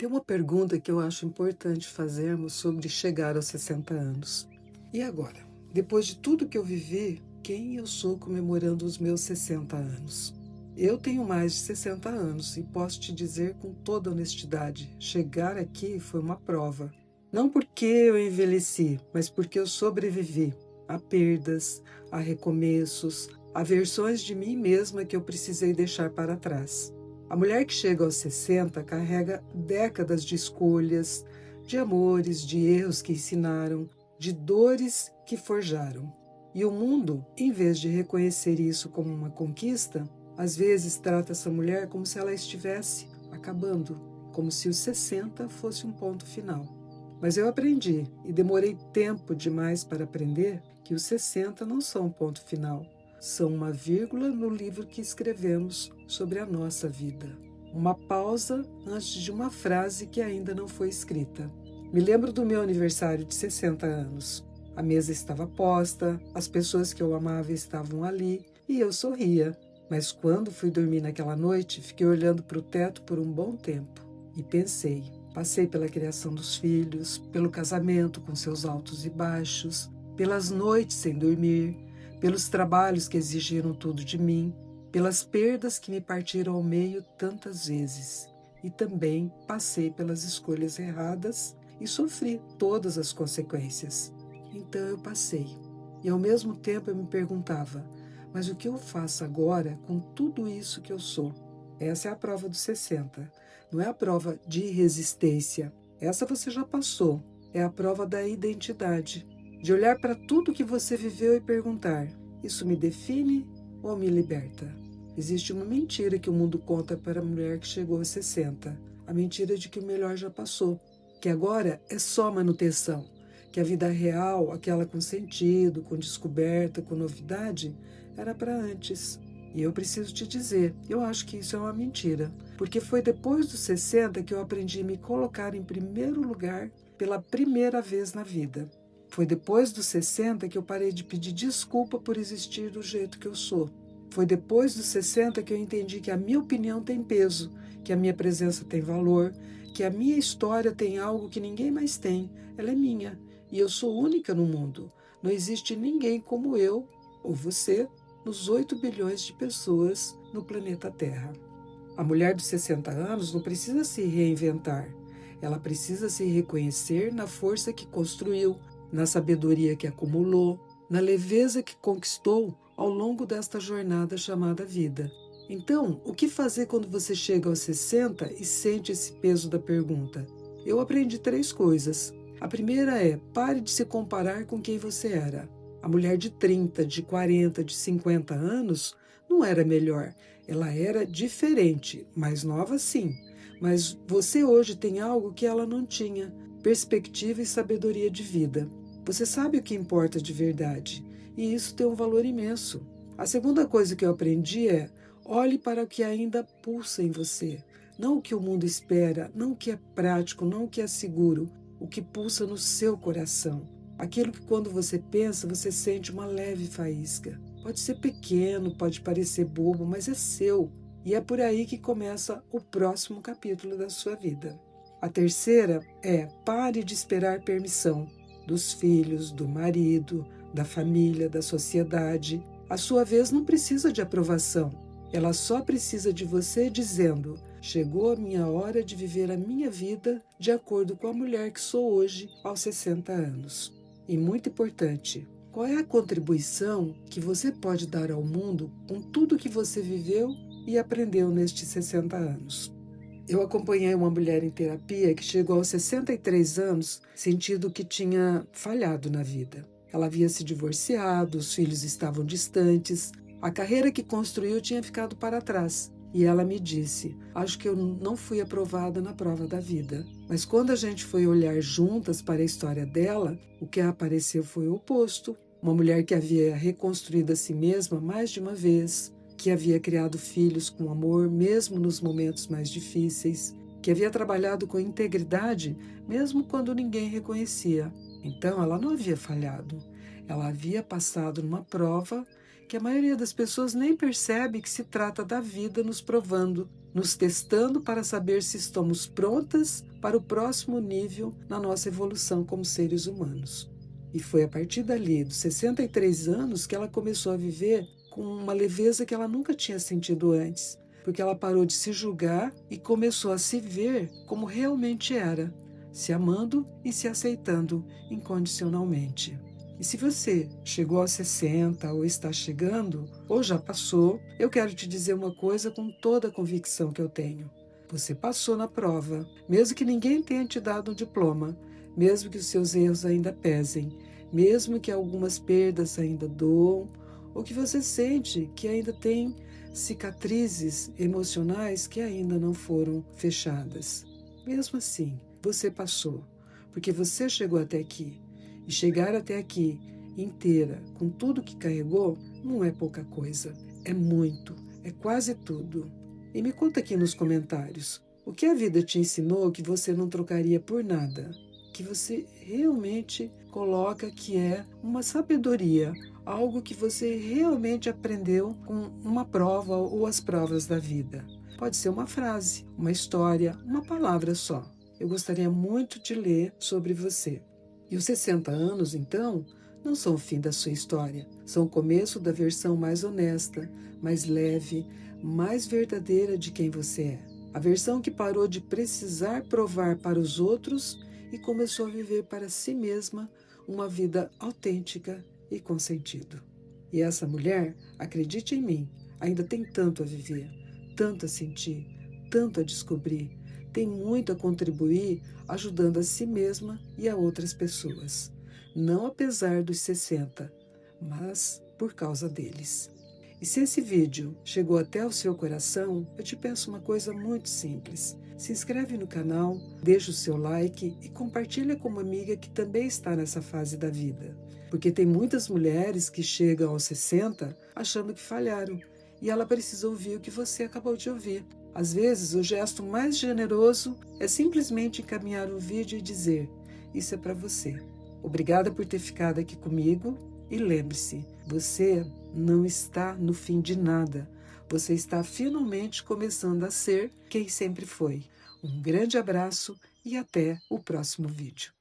Tem uma pergunta que eu acho importante fazermos sobre chegar aos 60 anos. E agora? Depois de tudo que eu vivi, quem eu sou comemorando os meus 60 anos? Eu tenho mais de 60 anos e posso te dizer com toda honestidade, chegar aqui foi uma prova. Não porque eu envelheci, mas porque eu sobrevivi a perdas, a recomeços, a versões de mim mesma que eu precisei deixar para trás. A mulher que chega aos 60 carrega décadas de escolhas, de amores, de erros que ensinaram, de dores que forjaram. E o mundo, em vez de reconhecer isso como uma conquista, às vezes trata essa mulher como se ela estivesse acabando, como se os 60 fosse um ponto final. Mas eu aprendi, e demorei tempo demais para aprender, que os 60 não são um ponto final. São uma vírgula no livro que escrevemos sobre a nossa vida. Uma pausa antes de uma frase que ainda não foi escrita. Me lembro do meu aniversário de 60 anos. A mesa estava posta, as pessoas que eu amava estavam ali e eu sorria. Mas quando fui dormir naquela noite, fiquei olhando para o teto por um bom tempo e pensei. Passei pela criação dos filhos, pelo casamento com seus altos e baixos, pelas noites sem dormir, pelos trabalhos que exigiram tudo de mim, pelas perdas que me partiram ao meio tantas vezes. E também passei pelas escolhas erradas e sofri todas as consequências. Então eu passei. E ao mesmo tempo eu me perguntava, mas o que eu faço agora com tudo isso que eu sou? Essa é a prova dos 60. Não é a prova de resistência. Essa você já passou. É a prova da identidade. De olhar para tudo que você viveu e perguntar, isso me define ou me liberta? Existe uma mentira que o mundo conta para a mulher que chegou aos 60. A mentira de que o melhor já passou. Que agora é só manutenção. Que a vida real, aquela com sentido, com descoberta, com novidade, era para antes. E eu preciso te dizer, eu acho que isso é uma mentira. Porque foi depois dos 60 que eu aprendi a me colocar em primeiro lugar pela primeira vez na vida. Foi depois dos 60 que eu parei de pedir desculpa por existir do jeito que eu sou. Foi depois dos 60 que eu entendi que a minha opinião tem peso, que a minha presença tem valor, que a minha história tem algo que ninguém mais tem. Ela é minha e eu sou única no mundo. Não existe ninguém como eu ou você nos 8 bilhões de pessoas no planeta Terra. A mulher dos 60 anos não precisa se reinventar. Ela precisa se reconhecer na força que construiu, na sabedoria que acumulou, na leveza que conquistou ao longo desta jornada chamada vida. Então, o que fazer quando você chega aos 60 e sente esse peso da pergunta? Eu aprendi 3 coisas. A primeira é, pare de se comparar com quem você era. A mulher de 30, de 40, de 50 anos não era melhor. Ela era diferente, mais nova sim. Mas você hoje tem algo que ela não tinha, perspectiva e sabedoria de vida. Você sabe o que importa de verdade, e isso tem um valor imenso. A segunda coisa que eu aprendi é, olhe para o que ainda pulsa em você. Não o que o mundo espera, não o que é prático, não o que é seguro, o que pulsa no seu coração. Aquilo que quando você pensa, você sente uma leve faísca. Pode ser pequeno, pode parecer bobo, mas é seu. E é por aí que começa o próximo capítulo da sua vida. A terceira é, pare de esperar permissão dos filhos, do marido, da família, da sociedade. A sua vez não precisa de aprovação. Ela só precisa de você dizendo, chegou a minha hora de viver a minha vida de acordo com a mulher que sou hoje aos 60 anos. E muito importante, qual é a contribuição que você pode dar ao mundo com tudo que você viveu e aprendeu nestes 60 anos? Eu acompanhei uma mulher em terapia que chegou aos 63 anos sentindo que tinha falhado na vida. Ela havia se divorciado, os filhos estavam distantes, a carreira que construiu tinha ficado para trás. E ela me disse, acho que eu não fui aprovada na prova da vida. Mas quando a gente foi olhar juntas para a história dela, o que apareceu foi o oposto. Uma mulher que havia reconstruído a si mesma mais de uma vez, que havia criado filhos com amor, mesmo nos momentos mais difíceis, que havia trabalhado com integridade, mesmo quando ninguém reconhecia. Então, ela não havia falhado. Ela havia passado numa prova que a maioria das pessoas nem percebe que se trata da vida nos provando, nos testando para saber se estamos prontas para o próximo nível na nossa evolução como seres humanos. E foi a partir dali, dos 63 anos, que ela começou a viver com uma leveza que ela nunca tinha sentido antes, porque ela parou de se julgar e começou a se ver como realmente era, se amando e se aceitando incondicionalmente. E se você chegou aos 60 ou está chegando, ou já passou, eu quero te dizer uma coisa com toda a convicção que eu tenho. Você passou na prova, mesmo que ninguém tenha te dado um diploma, mesmo que os seus erros ainda pesem, mesmo que algumas perdas ainda doam, ou que você sente que ainda tem cicatrizes emocionais que ainda não foram fechadas. Mesmo assim, você passou, porque você chegou até aqui. E chegar até aqui inteira, com tudo que carregou, não é pouca coisa. É muito, é quase tudo. E me conta aqui nos comentários, o que a vida te ensinou que você não trocaria por nada? Que você realmente coloca que é uma sabedoria, algo que você realmente aprendeu com uma prova ou as provas da vida. Pode ser uma frase, uma história, uma palavra só. Eu gostaria muito de ler sobre você. E os 60 anos, então, não são o fim da sua história. São o começo da versão mais honesta, mais leve, mais verdadeira de quem você é. A versão que parou de precisar provar para os outros e começou a viver para si mesma uma vida autêntica e com sentido. E essa mulher, acredite em mim, ainda tem tanto a viver, tanto a sentir, tanto a descobrir, tem muito a contribuir ajudando a si mesma e a outras pessoas. Não apesar dos 60, mas por causa deles. E se esse vídeo chegou até o seu coração, eu te peço uma coisa muito simples. Se inscreve no canal, deixa o seu like e compartilha com uma amiga que também está nessa fase da vida. Porque tem muitas mulheres que chegam aos 60 achando que falharam e ela precisa ouvir o que você acabou de ouvir. Às vezes, o gesto mais generoso é simplesmente encaminhar um vídeo e dizer: isso é para você. Obrigada por ter ficado aqui comigo e lembre-se, você não está no fim de nada. Você está finalmente começando a ser quem sempre foi. Um grande abraço e até o próximo vídeo.